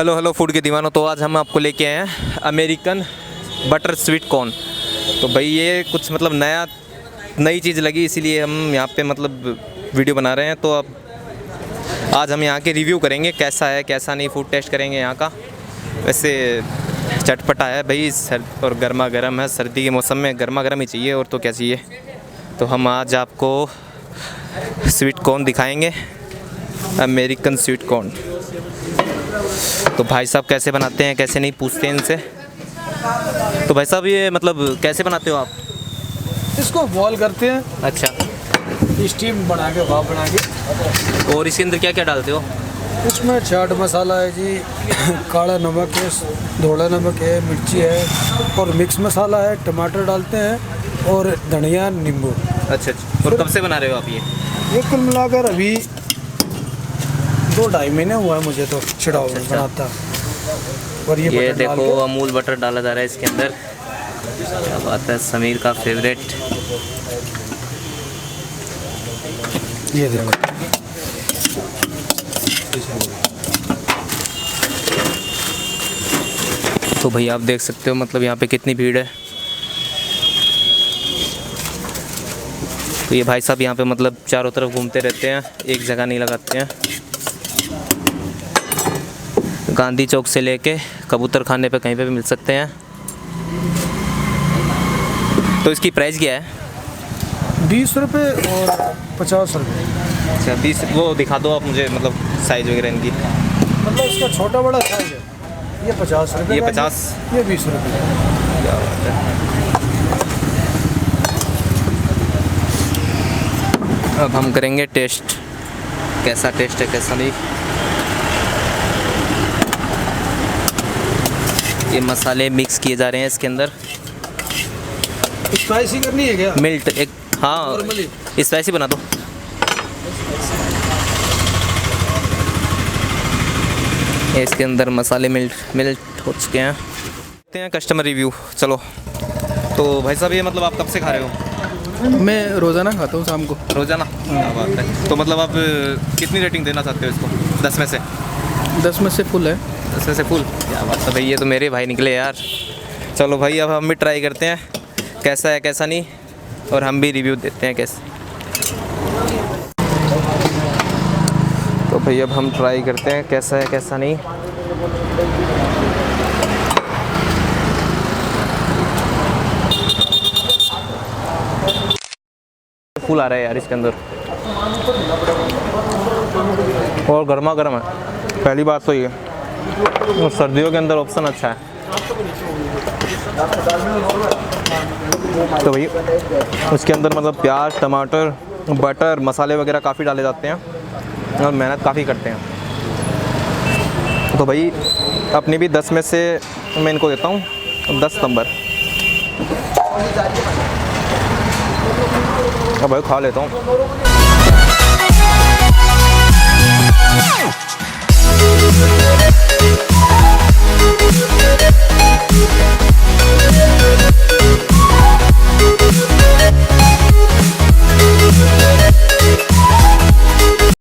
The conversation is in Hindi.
हेलो हेलो फूड के दीवानों। तो आज हम आपको लेके आए हैं अमेरिकन बटर स्वीट कॉर्न। तो भाई ये कुछ मतलब नई चीज़ लगी, इसीलिए हम यहाँ पे मतलब वीडियो बना रहे हैं। तो अब आज हम यहाँ के रिव्यू करेंगे, कैसा है कैसा नहीं, फूड टेस्ट करेंगे यहाँ का। वैसे चटपट आया है भाई, और गर्मा गर्म है। सर्दी के मौसम में गर्मा गर्म ही चाहिए, और तो क्या चाहिए। तो हम आज आपको स्वीट कॉर्न दिखाएंगे, अमेरिकन स्वीट कॉर्न। तो भाई साहब कैसे बनाते हैं कैसे नहीं पूछते हैं इनसे। तो भाई साहब ये मतलब कैसे बनाते हो आप? इसको बॉईल करते हैं। अच्छा, स्टीम बना के, भाप बना के। और इसके अंदर क्या क्या डालते हो? इसमें चाट मसाला है जी, काला नमक है, धोला नमक है, मिर्ची है और मिक्स मसाला है, टमाटर डालते हैं और धनिया नींबू। अच्छा। और कब से बना रहे हो आप ये कुल मिलाकर अभी 2-2.5 महीने हुआ है मुझे तो चिड़ावा बनाता। और ये देखो अमूल बटर डाला जा रहा है इसके अंदर। क्या बात है, समीर का फेवरेट। ये देखो, तो भाई आप देख सकते हो मतलब यहाँ पे कितनी भीड़ है। तो ये भाई साहब यहाँ पे मतलब चारों तरफ घूमते रहते हैं, एक जगह नहीं लगाते हैं। गांधी चौक से लेके कबूतर खाने पे कहीं पे भी मिल सकते हैं। तो इसकी प्राइस क्या है? 20 रुपये और 50 रुपये। अच्छा 20। वो दिखा दो आप मुझे, मतलब साइज़ वगैरह इनकी। मतलब इसका छोटा बड़ा साइज है। ये 50 रुपये, ये 50, ये 20 रुपये। क्या बात है। अब हम करेंगे टेस्ट, कैसा टेस्ट है कैसा नहीं। ये मसाले मिक्स किए जा रहे हैं इसके अंदर। स्पाइसी करनी है क्या? मिल्ट एक, हाँ स्पाइसी बना दो। इसके अंदर मसाले मिल्ट हो चुके हैं। देखते हैं कस्टमर रिव्यू। चलो तो भाई साहब ये मतलब आप कब से खा रहे हो? मैं रोज़ाना खाता हूँ शाम को। रोज़ाना? क्या बात है। तो मतलब आप कितनी रेटिंग देना चाहते हो इसको 10 में से? 10 में से फुल है। 10 में से फुल? क्या बात है भाई, ये तो मेरे भाई निकले यार। चलो भाई अब हम भी ट्राई करते हैं कैसा है कैसा नहीं, और हम भी रिव्यू देते हैं कैसे। तो भाई अब हम ट्राई करते हैं कैसा है कैसा नहीं। फूल आ रहा है यार इसके अंदर, और गर्मा गर्म है। पहली बात तो ये, और सर्दियों के अंदर ऑप्शन अच्छा है। तो भाई उसके अंदर मतलब प्याज, टमाटर, बटर, मसाले वगैरह काफ़ी डाले जाते हैं और मेहनत काफ़ी करते हैं। तो भाई अपनी भी 10 में से मैं इनको देता हूँ 10 नंबर। अब भाई खा लेता हूँ।